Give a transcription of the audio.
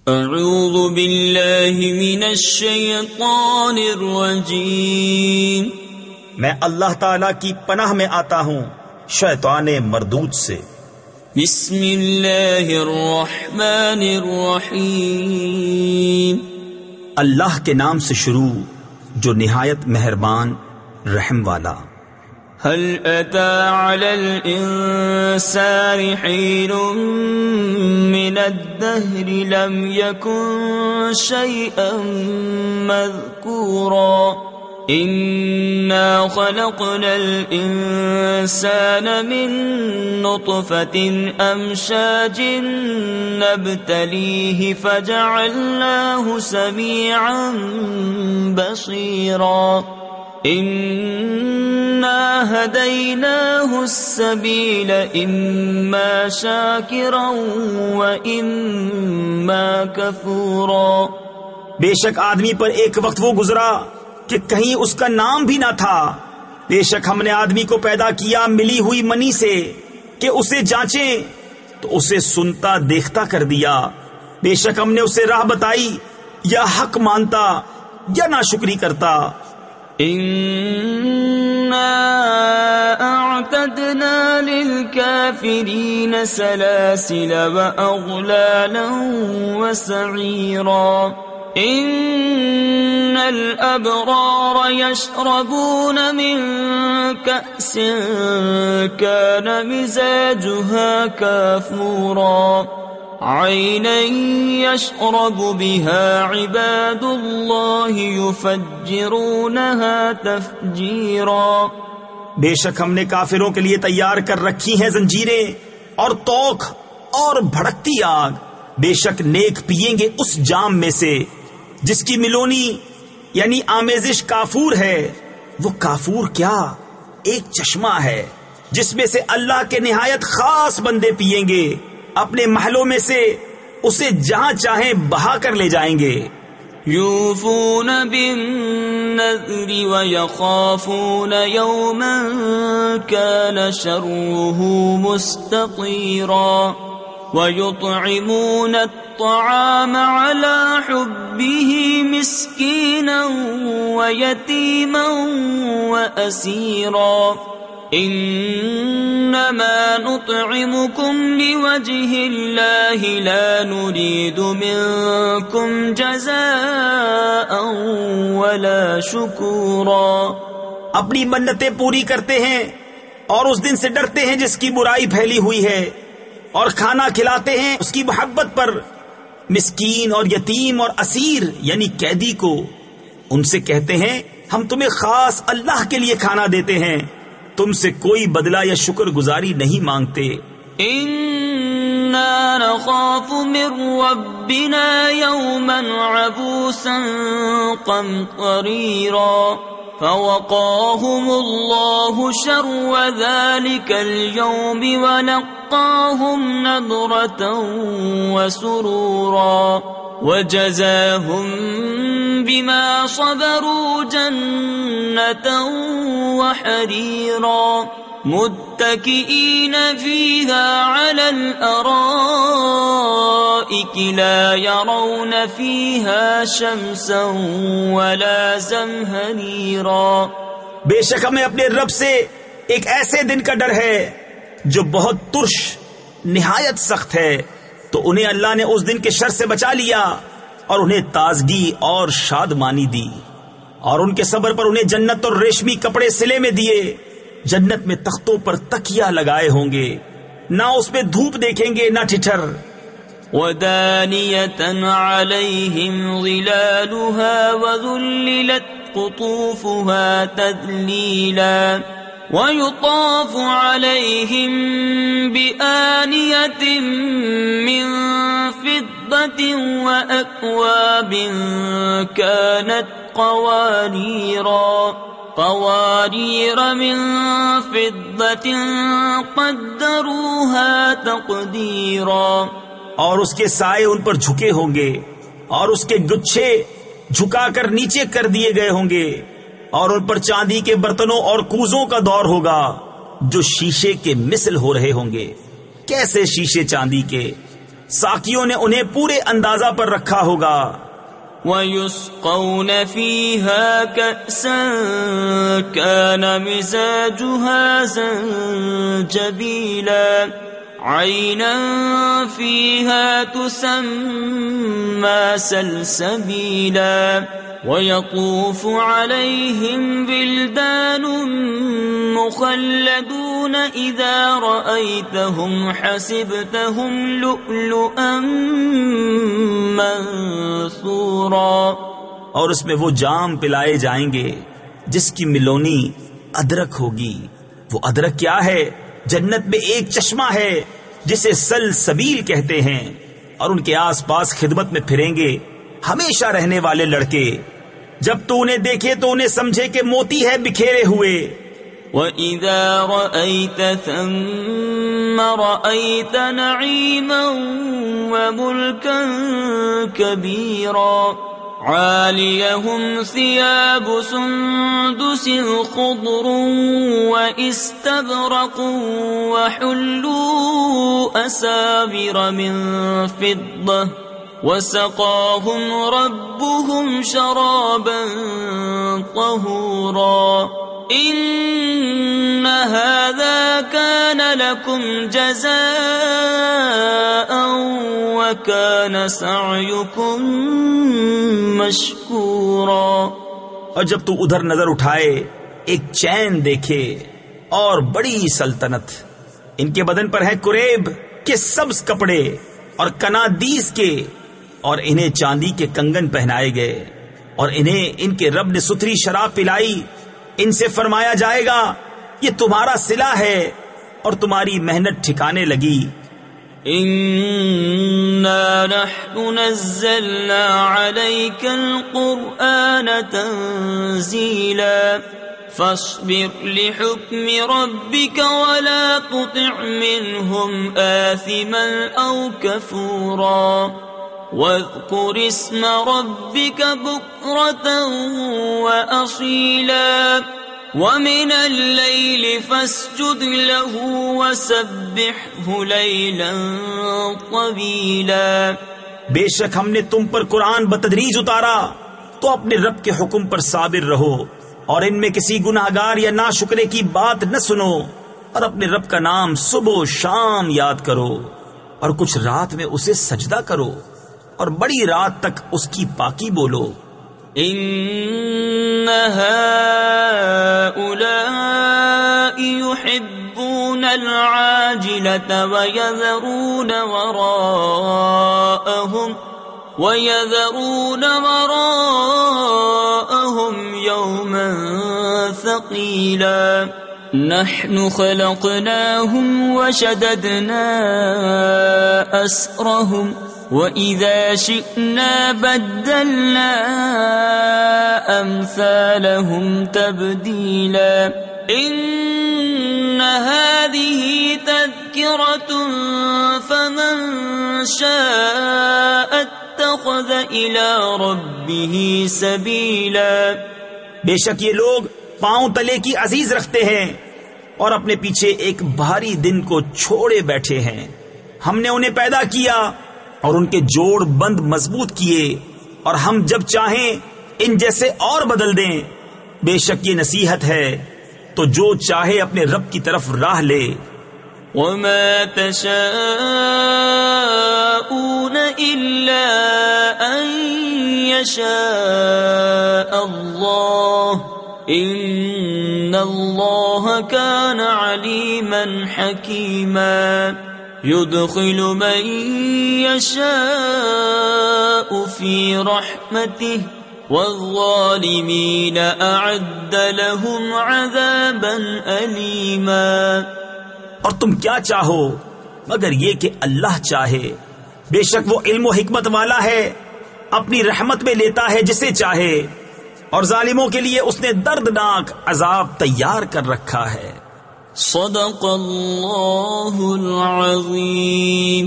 اعوذ باللہ من الشیطان الرجیم، میں اللہ تعالی کی پناہ میں آتا ہوں شیطان مردود سے۔ بسم اللہ الرحمن الرحیم، اللہ کے نام سے شروع جو نہایت مہربان رحم والا۔ هل أتى على الإنسان حين من الدهر لم يكن شيئا مذكورا إنا خلقنا الإنسان من نطفة أمشاج نبتليه فجعلناه سميعا بصيرا إنا هديناه السبيل إما شاكرا وإما كفورا۔ بے شک آدمی پر ایک وقت وہ گزرا کہ کہیں اس کا نام بھی نہ تھا۔ بے شک ہم نے آدمی کو پیدا کیا ملی ہوئی منی سے کہ اسے جانچیں تو اسے سنتا دیکھتا کر دیا۔ بے شک ہم نے اسے راہ بتائی، یا حق مانتا یا ناشکری کرتا۔ إنا أعتدنا للكافرين سلاسل وأغلالا وسعيرا إن الأبرار يشربون من كأس كان مزاجها كافورا عينا يشرب بها عباد الله يفجرونها تفجيرا۔ بے شک ہم نے کافروں کے لیے تیار کر رکھی ہیں زنجیریں اور توق اور بھڑکتی آگ۔ بے شک نیک پیئیں گے اس جام میں سے جس کی ملونی یعنی آمیزش کافور ہے۔ وہ کافور کیا، ایک چشمہ ہے جس میں سے اللہ کے نہایت خاص بندے پیئیں گے، اپنے محلوں میں سے اسے جہاں چاہیں بہا کر لے جائیں گے۔ یوفون بالنذر ویخافون یوما کان شره مستطیرا ویطعمون الطعام على حبه مسکینا ویتیما واسیرا انما نطعمكم لوجه الله لا نريد منكم جزاء ولا شكورا۔ اپنی منتیں پوری کرتے ہیں اور اس دن سے ڈرتے ہیں جس کی برائی پھیلی ہوئی ہے، اور کھانا کھلاتے ہیں اس کی محبت پر مسکین اور یتیم اور اسیر یعنی قیدی کو۔ ان سے کہتے ہیں ہم تمہیں خاص اللہ کے لیے کھانا دیتے ہیں، تم سے کوئی بدلہ یا شکر گزاری نہیں مانگتے۔ انا نخاف من ربنا يوما عبوسا قمطريرا فوقاهم الله شر ذلك اليوم ولقاهم نضرة وسرورا وجزاهم بما صبروا جنة وحريرا متكئين فيها على الأرائك لا يرون فيها شمسا ولا زمهريرا۔ بے شک ہمیں اپنے رب سے ایک ایسے دن کا ڈر ہے جو بہت ترش نہایت سخت ہے، تو انہیں اللہ نے اس دن کے شر سے بچا لیا اور انہیں تازگی اور شادمانی دی، اور ان کے صبر پر انہیں جنت اور ریشمی کپڑے سلے میں دیے۔ جنت میں تختوں پر تکیہ لگائے ہوں گے، نہ اس میں دھوپ دیکھیں گے نہ ٹھٹر۔ وَدَانِيَةً عَلَيْهِمْ ظِلَالُهَا وَذُلِّلَتْ قُطُوفُهَا تَذْلِيلًا وَيُطَافُ عَلَيْهِمْ بِآنِيَةٍ مِّن فِضَّةٍ وَأَكْوَابٍ كَانَتْ قوارير من فضة قدروها تقديرا۔ اور اس کے سائے ان پر جھکے ہوں گے اور اس کے گچھے جھکا کر نیچے کر دیے گئے ہوں گے، اور ان پر چاندی کے برتنوں اور کوزوں کا دور ہوگا جو شیشے کے مثل ہو رہے ہوں گے۔ کیسے شیشے چاندی کے، ساقیوں نے انہیں پورے اندازہ پر رکھا ہوگا. وَيُسْقَوْنَ فِيهَا كَأْسًا كَانَ مِزَاجُهَا زَنْجَبِيلًا عَيْنًا فِيهَا تُسَمَّى سَلْسَبِيلًا وَيَطُوفُ عَلَيْهِمْ وِلْدَانٌ مُخَلَّدُونَ إِذَا رَأَيْتَهُمْ حَسِبْتَهُمْ لُؤْلُؤًا منثورا. اور اس میں وہ جام پلائے جائیں گے جس کی ملونی ادرک ہوگی. وہ ادرک کیا ہے؟ جنت میں ایک چشمہ ہے جسے سلسبیل کہتے ہیں، اور ان کے آس پاس خدمت میں پھریں گے ہمیشہ رہنے والے لڑکے. جب تو انہیں دیکھے تو انہیں سمجھے کہ موتی ہے بکھیرے ہوئے. وَإِذَا رَأَيْتَ ثَمَّ رَأَيْتَ نَعِيمًا وَمُلْكًا كَبِيرًا عَالِيَهُمْ ثِيَابُ سُنْدُسٍ خُضْرٌ وَإِسْتَبْرَقٌ وَحُلُّوا أَسَاوِرَ مِنْ فِضَّةٍ وَسَقَاهُمْ رَبُّهُمْ شَرَابًا طَهُورًا. إِنَّ هَذَا كَانَ لَكُمْ جَزَاءً وَكَانَ سَعْيُكُمْ مَشْكُورًا. اور جب تو ادھر نظر اٹھائے ایک چین دیکھے اور بڑی سلطنت. ان کے بدن پر ہے کریب کے سبز کپڑے اور کنادیس کے، اور انہیں چاندی کے کنگن پہنائے گئے، اور انہیں ان کے رب نے ستھری شراب پلائی. ان سے فرمایا جائے گا یہ تمہارا صلہ ہے اور تمہاری محنت ٹھکانے لگی. اِنَّا نَحْنُ نَزَّلْنَا عَلَيْكَ الْقُرْآنَ تَنزِيلًا فَاصْبِرْ لِحُكْمِ رَبِّكَ وَلَا تُطِعْ مِنْهُمْ آثِمًا أَوْ كَفُورًا وَاذْكُرِ اسْمَ رَبِّكَ بُكْرَةً وَأَصِيلًا وَمِنَ اللَّيْلِ فَاسْجُدْ لَهُ وَسَبِّحْهُ لَيْلًا طَوِيلًا. بے شک ہم نے تم پر قرآن بتدریج اتارا تو اپنے رب کے حکم پر صابر رہو، اور ان میں کسی گناہگار یا ناشکرے کی بات نہ سنو، اور اپنے رب کا نام صبح و شام یاد کرو، اور کچھ رات میں اسے سجدہ کرو، اور بڑی رات تک اس کی پاکی بولو. إِنَّ هَؤُلَاءِ يُحِبُّونَ الْعَاجِلَةَ وَيَذَرُونَ وَرَاءَهُمْ يَوْمًا ثَقِيلًا. نَحْنُ خَلَقْنَاهُمْ وَشَدَدْنَا أَسْرَهُمْ وَإِذَا شِئْنَا بَدَّلْنَا أَمْثَالَهُمْ تَبْدِيلًا. إِنَّ هَذِهِ تَذْكِرَةٌ فَمَنْ شَاءَ اتَّخَذَ إِلَى رَبِّهِ سَبِيلًا. بے شک یہ لوگ پاؤں تلے کی عزیز رکھتے ہیں اور اپنے پیچھے ایک بھاری دن کو چھوڑے بیٹھے ہیں. ہم نے انہیں پیدا کیا اور ان کے جوڑ بند مضبوط کیے، اور ہم جب چاہیں ان جیسے اور بدل دیں. بے شک یہ نصیحت ہے تو جو چاہے اپنے رب کی طرف راہ لے. وَمَا تَشَاءُونَ إِلَّا أَن يَشَاءَ اللَّهُ إِنَّ اللَّهَ كَانَ عَلِيمًا حَكِيمًا. يُدْخِلُ مَن يَشَاءُ فِي رَحْمَتِهِ وَالظَّالِمِينَ أَعَدَّ لَهُمْ عَذَابًا أَلِيمًا. اور تم کیا چاہو مگر یہ کہ اللہ چاہے. بے شک وہ علم و حکمت والا ہے، اپنی رحمت میں لیتا ہے جسے چاہے، اور ظالموں کے لیے اس نے دردناک عذاب تیار کر رکھا ہے. صدق اللہ العظیم.